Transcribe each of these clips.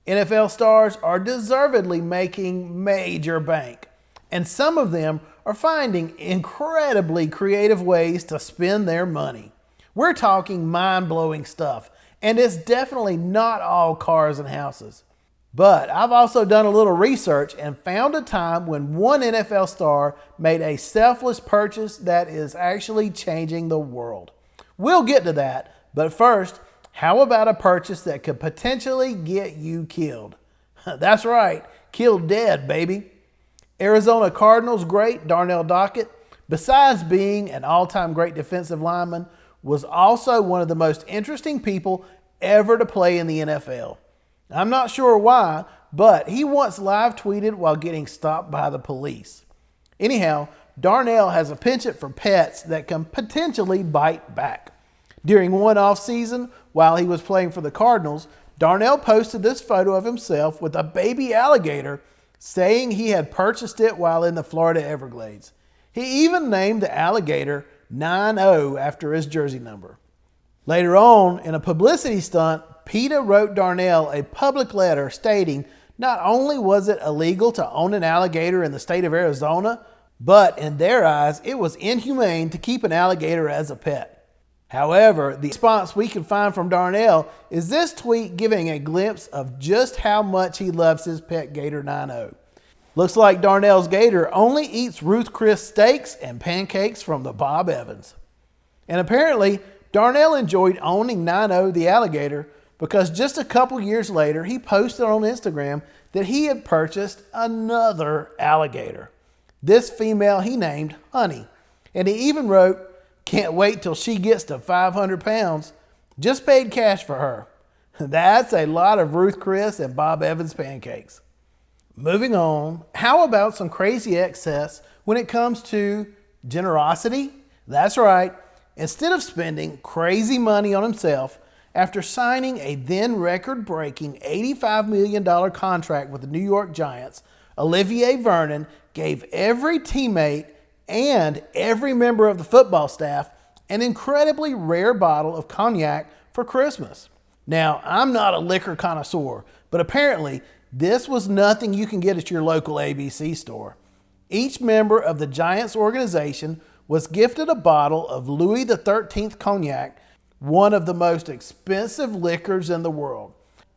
NFL stars are deservedly making major bank, and some of them are finding incredibly creative ways to spend their money. We're talking mind-blowing stuff, and it's definitely not all cars and houses. But I've also done a little research and found a time when one NFL star made a selfless purchase that is actually changing the world. We'll get to that, but first, how about a purchase that could potentially get you killed? That's right, killed dead, baby. Arizona Cardinals great Darnell Dockett, besides being an all-time great defensive lineman, was also one of the most interesting people ever to play in the NFL. I'm not sure why, but he once live tweeted while getting stopped by the police. Anyhow, Darnell has a penchant for pets that can potentially bite back. During one off-season, while he was playing for the Cardinals, Darnell posted this photo of himself with a baby alligator, saying he had purchased it while in the Florida Everglades. He even named the alligator 90 after his jersey number. Later on, in a publicity stunt, PETA wrote Darnell a public letter stating not only was it illegal to own an alligator in the state of Arizona, but in their eyes, it was inhumane to keep an alligator as a pet. However, the response we can find from Darnell is this tweet giving a glimpse of just how much he loves his pet gator 90. Looks like Darnell's gator only eats Ruth Chris steaks and pancakes from the Bob Evans. And apparently, Darnell enjoyed owning 90 the alligator because just a couple years later, he posted on Instagram that he had purchased another alligator. This female he named Honey. And he even wrote, "Can't wait till she gets to 500 pounds. Just paid cash for her." That's a lot of Ruth Chris and Bob Evans pancakes. Moving on, how about some crazy excess when it comes to generosity? That's right. Instead of spending crazy money on himself, after signing a then record-breaking $85 million contract with the New York Giants, Olivier Vernon gave every teammate and every member of the football staff an incredibly rare bottle of cognac for Christmas. Now, I'm not a liquor connoisseur, but apparently this was nothing you can get at your local ABC store. Each member of the Giants organization was gifted a bottle of Louis XIII cognac, one of the most expensive liquors in the world.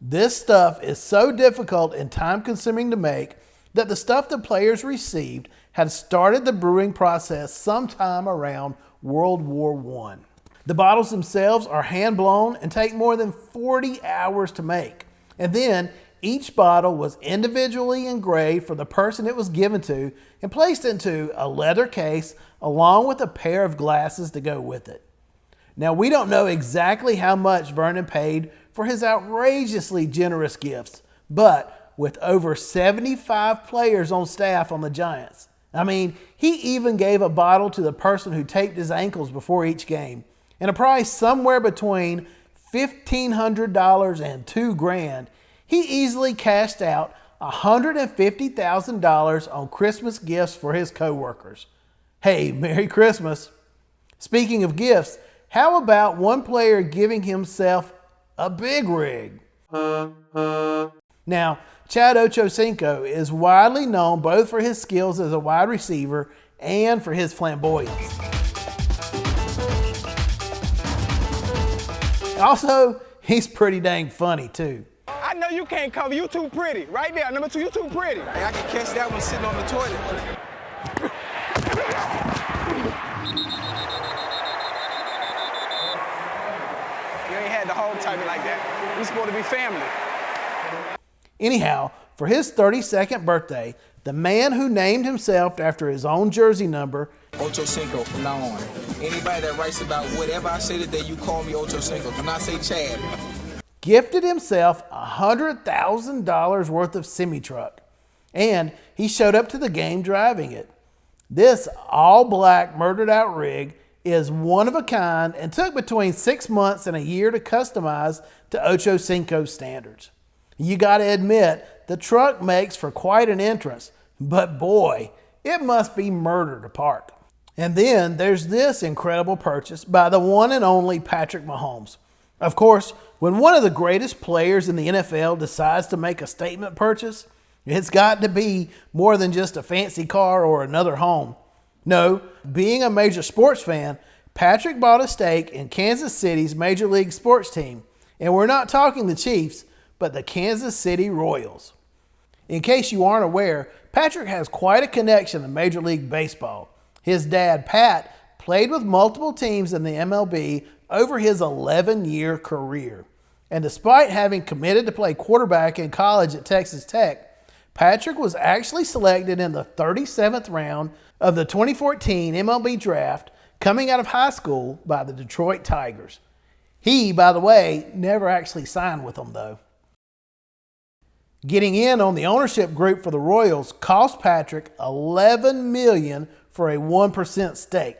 This stuff is so difficult and time-consuming to make that the stuff the players received had started the brewing process sometime around World War I. The bottles themselves are hand-blown and take more than 40 hours to make. And then each bottle was individually engraved for the person it was given to and placed into a leather case along with a pair of glasses to go with it. Now, we don't know exactly how much Vernon paid for his outrageously generous gifts, but with over 75 players on staff on the Giants, I mean, he even gave a bottle to the person who taped his ankles before each game, and a price somewhere between $1,500 and $2,000. He easily cashed out $150,000 on Christmas gifts for his coworkers. Hey, Merry Christmas. Speaking of gifts, how about one player giving himself a big rig? Now, Chad Ochocinco is widely known both for his skills as a wide receiver and for his flamboyance. Also, he's pretty dang funny too. I know you can't cover, you too pretty. Right there, number 2, you too pretty. Hey, I can catch that one sitting on the toilet. You ain't had the whole time like that. We supposed to be family. Anyhow, for his 32nd birthday, the man who named himself after his own jersey number, Ochocinco from now on. Anybody that writes about whatever I say today, you call me Ochocinco. Do not say Chad. gifted himself $100,000 worth of semi-truck, and he showed up to the game driving it. This all-black murdered-out rig is one of a kind and took between 6 months and a year to customize to Ochocinco's standards. You got to admit, the truck makes for quite an entrance, but boy, it must be murder to park. And then there's this incredible purchase by the one and only Patrick Mahomes. Of course, when one of the greatest players in the NFL decides to make a statement purchase, it's got to be more than just a fancy car or another home. No, being a major sports fan, Patrick bought a stake in Kansas City's Major League sports team. And we're not talking the Chiefs, but the Kansas City Royals. In case you aren't aware, Patrick has quite a connection to Major League Baseball. His dad, Pat, played with multiple teams in the MLB over his 11-year career. And despite having committed to play quarterback in college at Texas Tech, Patrick was actually selected in the 37th round of the 2014 MLB draft coming out of high school by the Detroit Tigers. He, by the way, never actually signed with them though. Getting in on the ownership group for the Royals cost Patrick $11 million for a 1% stake.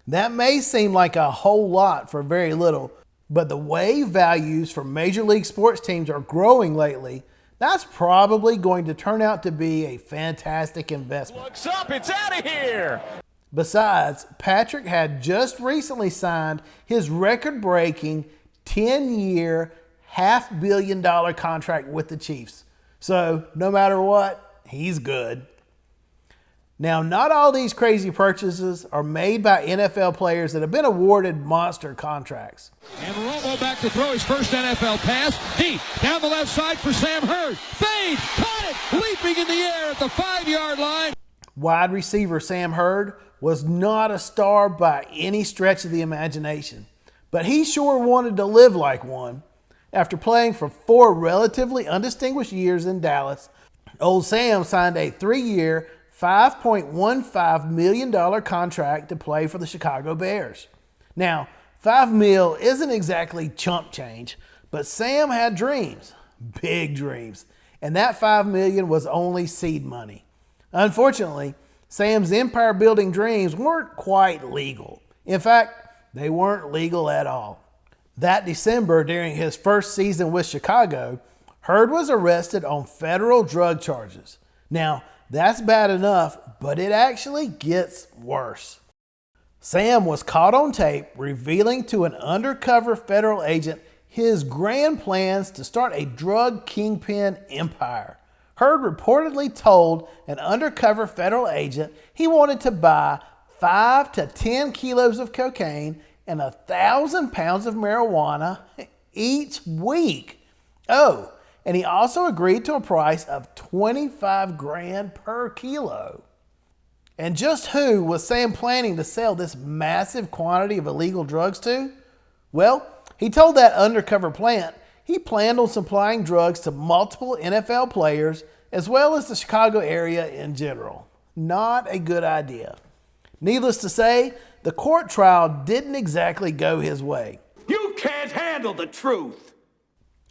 That may seem like a whole lot for very little, but the way values for major league sports teams are growing lately, that's probably going to turn out to be a fantastic investment. Looks up, it's out of here! Besides, Patrick had just recently signed his record-breaking 10-year, $500 million contract with the Chiefs. So, no matter what, he's good. Now, not all these crazy purchases are made by NFL players that have been awarded monster contracts. And Romo back to throw his first NFL pass. Deep, down the left side for Sam Hurd. Fade, caught it, leaping in the air at the 5-yard line. Wide receiver Sam Hurd was not a star by any stretch of the imagination, but he sure wanted to live like one. After playing for 4 relatively undistinguished years in Dallas, old Sam signed a 3-year, $5.15 million contract to play for the Chicago Bears. Now, $5 million isn't exactly chump change, but Sam had dreams, big dreams, and that $5 million was only seed money. Unfortunately, Sam's empire-building dreams weren't quite legal. In fact, they weren't legal at all. That December, during his first season with Chicago, Hurd was arrested on federal drug charges. Now, that's bad enough, but it actually gets worse. Sam was caught on tape revealing to an undercover federal agent his grand plans to start a drug kingpin empire. Hurd reportedly told an undercover federal agent he wanted to buy 5 to 10 kilos of cocaine and 1,000 pounds of marijuana each week. Oh, and he also agreed to a price of $25,000 per kilo. And just who was Sam planning to sell this massive quantity of illegal drugs to? Well, he told that undercover plant he planned on supplying drugs to multiple NFL players as well as the Chicago area in general. Not a good idea. Needless to say, the court trial didn't exactly go his way. You can't handle the truth!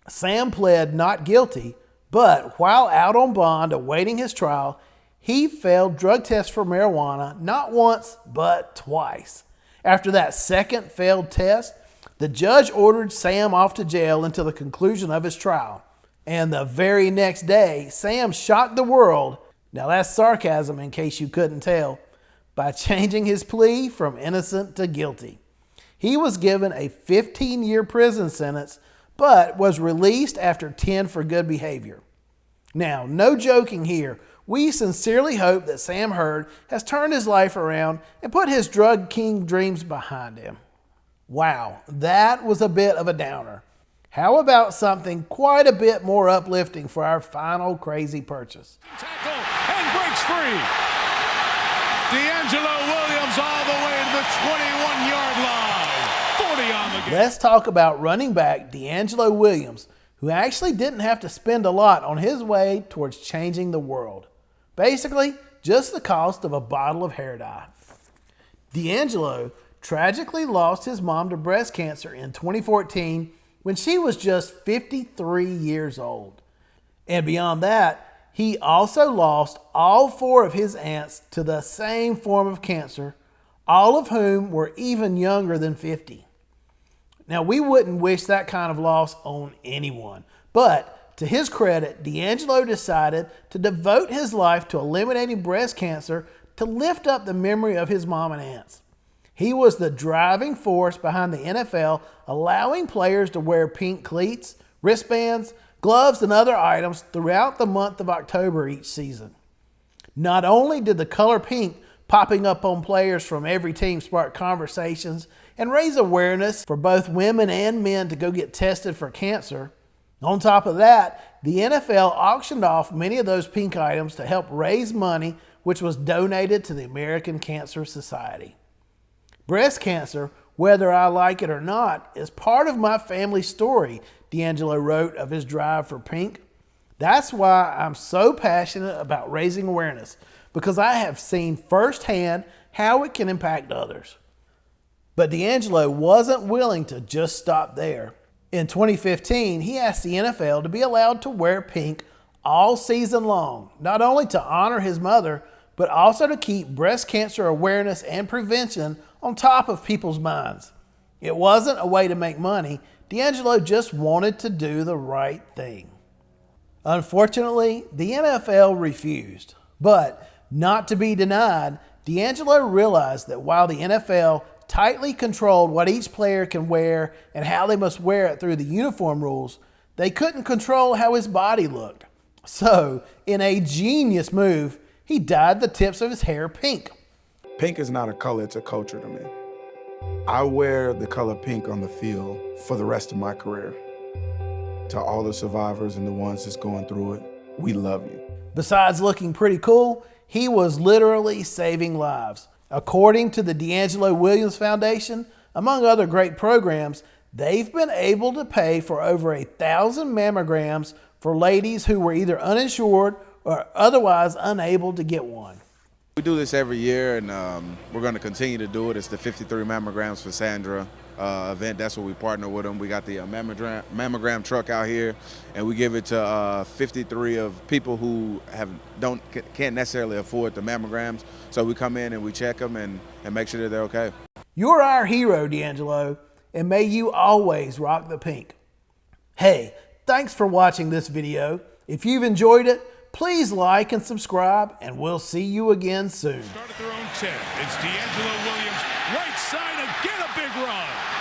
Sam pled not guilty, but while out on bond awaiting his trial, he failed drug tests for marijuana not once, but twice. After that second failed test, the judge ordered Sam off to jail until the conclusion of his trial. And the very next day, Sam shocked the world, now that's sarcasm in case you couldn't tell, by changing his plea from innocent to guilty. He was given a 15-year prison sentence, but was released after 10 for good behavior. Now, no joking here. We sincerely hope that Sam Hurd has turned his life around and put his drug king dreams behind him. Wow, that was a bit of a downer. How about something quite a bit more uplifting for our final crazy purchase? Tackle and breaks free. D'Angelo Williams all the way to the 21-yard line. 40 on the game. Let's talk about running back D'Angelo Williams, who actually didn't have to spend a lot on his way towards changing the world. Basically, just the cost of a bottle of hair dye. D'Angelo tragically lost his mom to breast cancer in 2014 when she was just 53 years old. And beyond that, he also lost all 4 of his aunts to the same form of cancer, all of whom were even younger than 50. Now, we wouldn't wish that kind of loss on anyone, but to his credit, D'Angelo decided to devote his life to eliminating breast cancer to lift up the memory of his mom and aunts. He was the driving force behind the NFL allowing players to wear pink cleats, wristbands, gloves, and other items throughout the month of October each season. Not only did the color pink popping up on players from every team spark conversations and raise awareness for both women and men to go get tested for cancer, on top of that, the NFL auctioned off many of those pink items to help raise money, which was donated to the American Cancer Society. Breast cancer, whether I like it or not, is part of my family story, D'Angelo wrote of his drive for pink. That's why I'm so passionate about raising awareness, because I have seen firsthand how it can impact others. But D'Angelo wasn't willing to just stop there. In 2015, he asked the NFL to be allowed to wear pink all season long, not only to honor his mother, but also to keep breast cancer awareness and prevention on top of people's minds. It wasn't a way to make money. D'Angelo just wanted to do the right thing. Unfortunately, the NFL refused. But not to be denied, D'Angelo realized that while the NFL tightly controlled what each player can wear and how they must wear it through the uniform rules, they couldn't control how his body looked. So, in a genius move, he dyed the tips of his hair pink. Pink is not a color, it's a culture to me. I wear the color pink on the field for the rest of my career. To all the survivors and the ones that's going through it, we love you. Besides looking pretty cool, he was literally saving lives. According to the D'Angelo Williams Foundation, among other great programs, they've been able to pay for over 1,000 mammograms for ladies who were either uninsured or otherwise unable to get one. We do this every year, and we're going to continue to do it. It's the 53 mammograms for Sandra event. That's what we partner with them. We got the mammogram truck out here, and we give it to 53 of people who can't necessarily afford the mammograms. So we come in and we check them and make sure that they're okay. You're our hero, D'Angelo, and may you always rock the pink. Hey, thanks for watching this video. If you've enjoyed it, please like and subscribe, and we'll see you again soon. Start at their own 10. It's D'Angelo Williams, right side, again a big run.